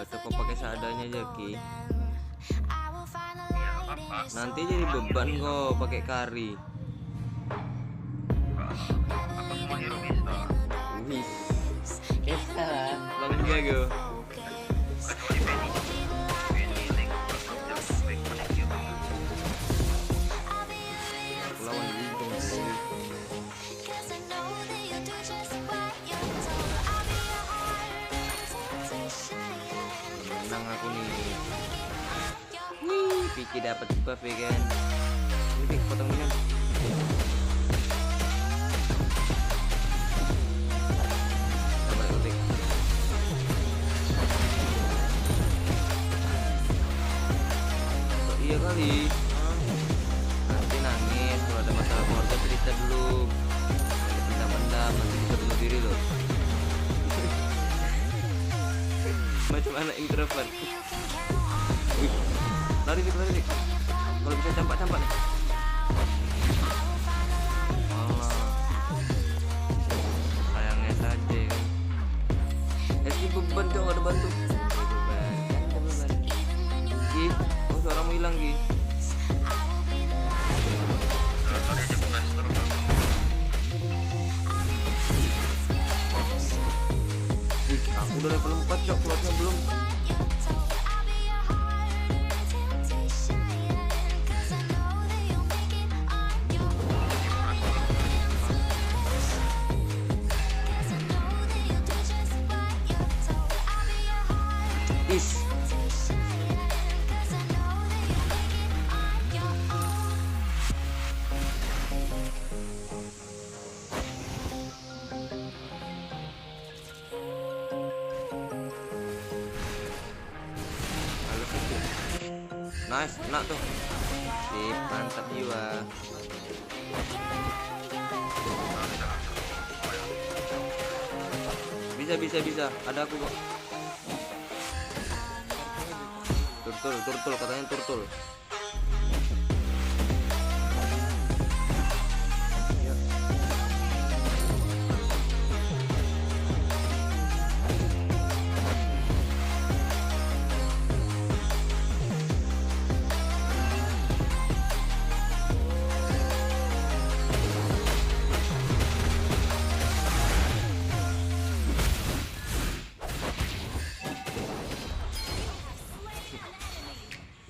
cukup pakai seadanya aja Ki. Iya nggak apa-apa. Nanti jadi beban kok pakai kari. Apa semua hero bisa? Wih, bisa lah, Bang Jago. Kecuali Benny. Benny Link jago back connect gitu. Aku lawan di ujung sih. Menang aku nih. Wih, Vicky dapat buff ya kan. Ini potong kan. Sabar Utik. Iya kali. Nanti nangis kalau ada masalah keluarga cerita dulu. Pendam-pendam nanti bisa bunuh diri loh. Macam anak introvert. Wih, lari dik. Kalau bisa campak nih. Allah, sayangnya saja kan. Eski beban cok nggak ada bantu. Beban. Gi, oh suaramu hilang Gi. Tadi aja bukan terus. Wih, aku udah level 4 cok, slotnya belum. Is. Nice, enak tuh. Sip, mantap jiwa. Bisa. Ada aku kok. Turtul katanya turtul.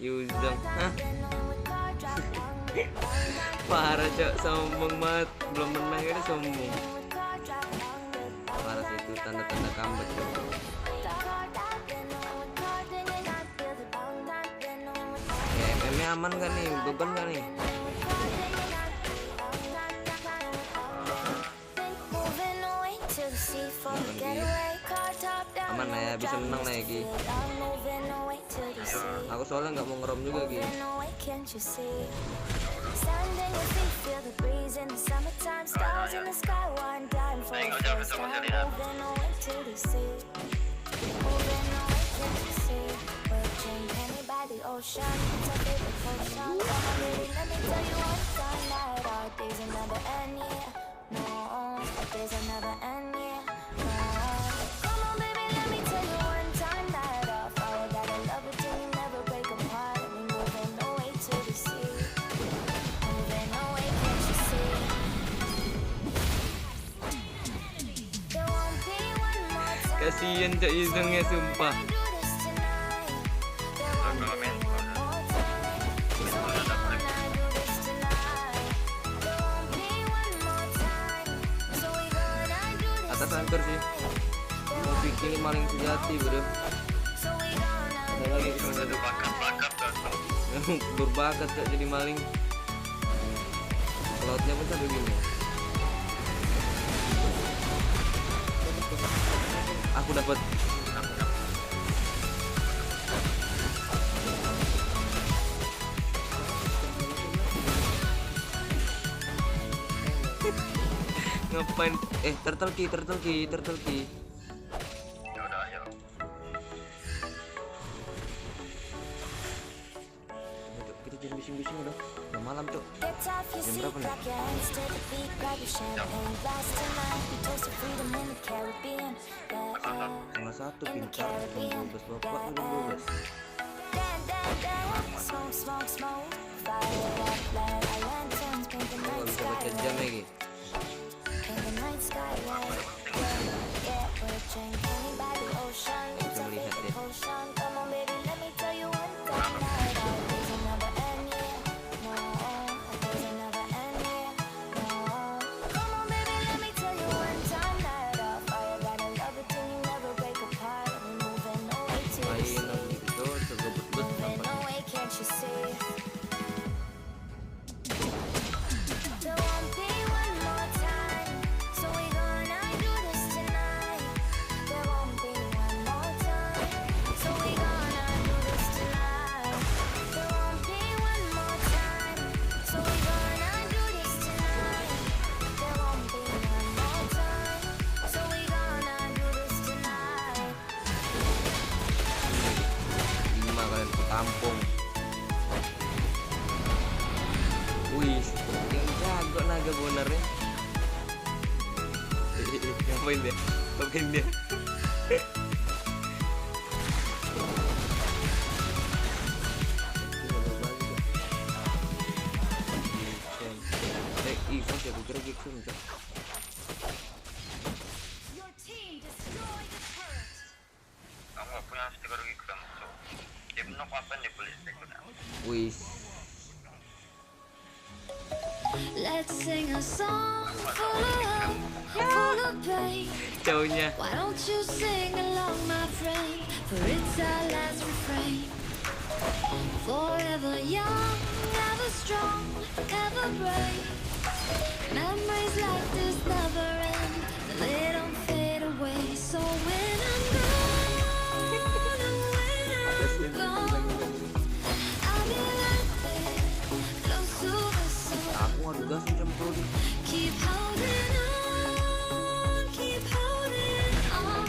Yuzong, hah? Parah cok, sombong banget. Belum menang ini sombong. Parah sih, itu tanda-tanda comeback cok. Ya, MM-nya aman gak nih? Beban gak nih? Aman lah ya, bisa menang lah ya Gi. Aku soalnya nggak mau ngerom juga Gi. Kasian cok Yuzongnya sumpah. Atas hampir sih. Mau bikin maling sejati bro. Ada lagi Ada bakat dan berbakat cok jadi maling. Lautnya pun sampai gini. Aku dapat. Ngapain? Turtle key. ya udah ayo. Kita jangan bising-bising udah malam cok. Jam berapa nih? setengah satu. Setengah 1 pintar. Jam 12 bapak jam 12. Oh, bisa baca jam lagi. Bisa melihat deh. Mainan gitu segebet-bet nampak. Tampung. Wih, yang jago naga benernya. Ngapain dia? Ngapain dia? Ivan ya gue kira gitu. Kamu gak punya stiker gitu kan? Dia bener apa nih beli stikernya? Wih, Let's sing a song full of love, full of pain. cowoknya. Why don't you sing along, my friend? For it's our last refrain. Forever young, ever strong, ever brave. Memories like this never end, they don't fade away. So when I'm gone, and when I'm gone, I'll be right there, close to the sun. Aku ngadu gas jam produk. Keep holding on, keep holding on,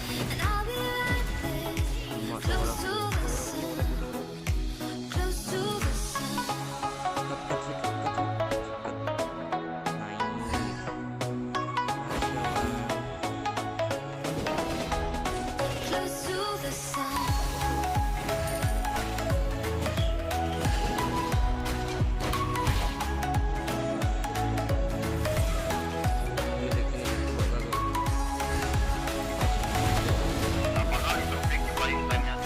and I'll be right there, close to the sun, close to the sun, close to the sun. Berapa kali tropik paling banyak?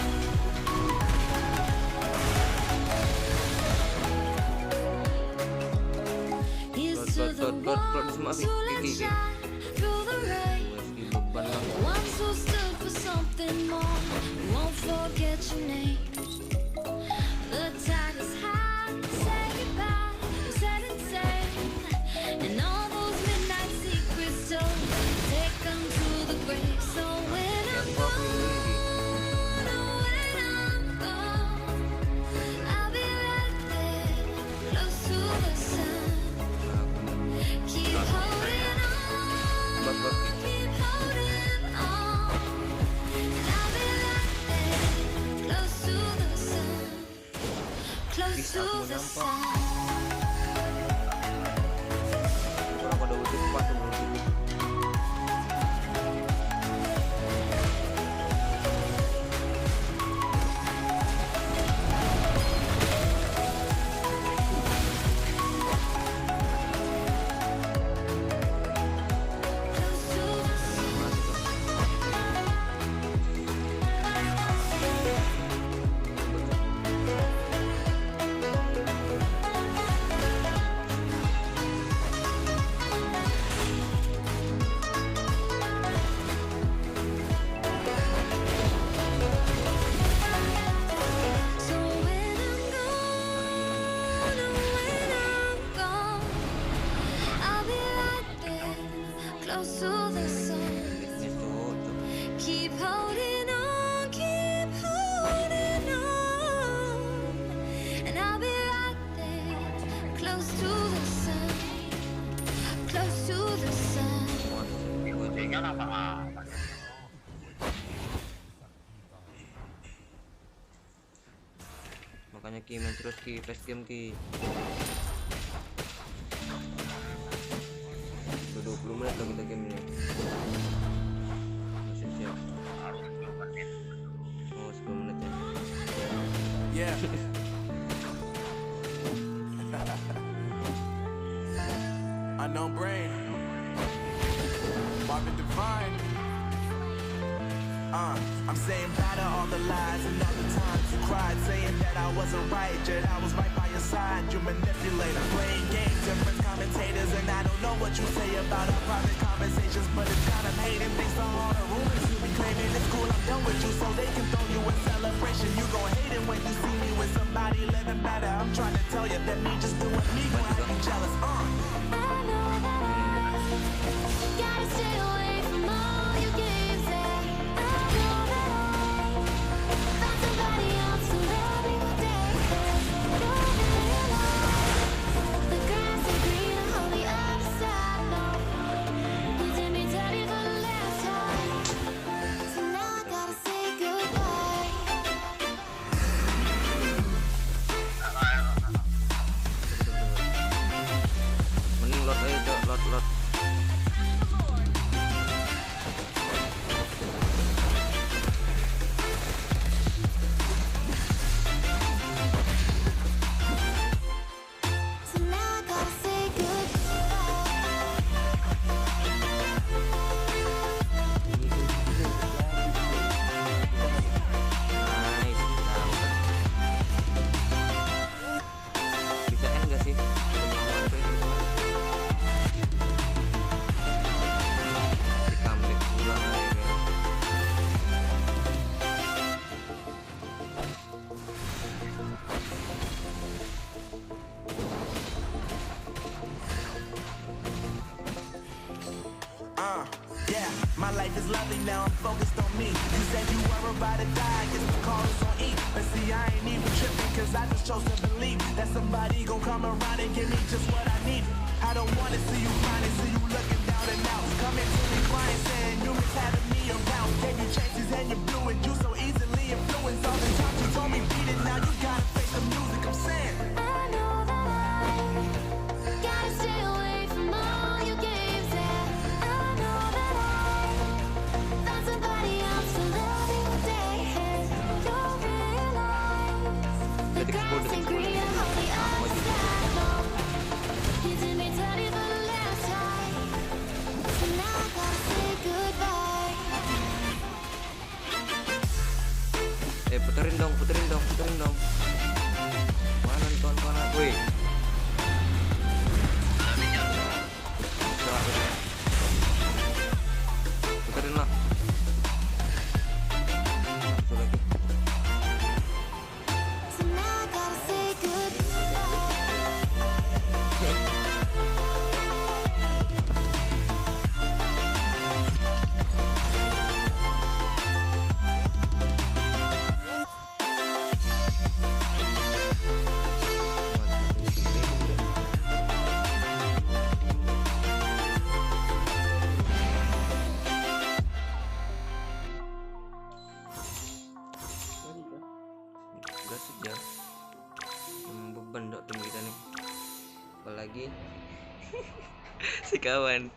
Here's to the ones who let shine through the rain. Beban lah. The ones who stood for something more, who won't forget your name. The tide is high, say goodbye, we set it sail. And all those midnight secrets told, take them to the grave. So when I'm gone, oh, when I'm gone, I'll be right there, close to the sun. Keep holding on, keep holding on, and I'll be right there, close to the sun, close to the sun. Kurang pada wujud pas wujud. Close to the sun. So when I'm gone, oh, when I'm gone, I'll be right there, close to the sun. Ini cocok. Keep holding on, and I'll be right there, close to the sun, close to the sun. Tinggal apa? Makanya Ki main terus Ki, fast game Ki. Udah 20 menit lagi kita game ini. Masih Yeah. Unknown brain. Marvin Divine. I'm saying bye to all the lies and all the times you cried, saying that I wasn't right, yet I was right by your side. You manipulator, playing games, different commentators, and I don't know what you say about our private conversations, but it's kind of hating thanks to all the rumors you be claiming. It's cool, I'm done with you, so they can throw you a celebration. You gon' hate it when you see me with somebody living better. I'm trying to tell you that me just doing me gon' have you jealous. I know that I gotta stay away from all your games. And I know that I found somebody else to love you day. Don't realize the grass is greener on the other side. No, you did me dirty for the last time, so now I gotta say goodbye. Mending lot aja Cok, lot. So now I gotta say Nice, bisa end gak sih? Di comeback pulang ya kan. Yeah, my life is lovely now, I'm focused on me. You said you were about to die, guess the call is on E. But see, I ain't even tripping, cause I just chose to believe that somebody gon' come around and give me just what I need. I don't wanna see you crying, see you looking down and out. Coming to me crying, saying you miss having me around. Gave you chances and you blew it, you so easily influenced. All the times you told me beat it, now you gotta face the music, I'm saying. I know that I gotta stay away from all your games. And I know that I found somebody else to love you day. And you'll realize the grass ain't greener on the other side. No, you did me dirty for the last time, so now I gotta say goodbye. Puterin dong. Mana kawan-kawan? Wih. Puterin lah. Satu lagi. So now I gotta say goodbye. Udah sejam. Beban dok tim kita nih. Apalagi si kawan.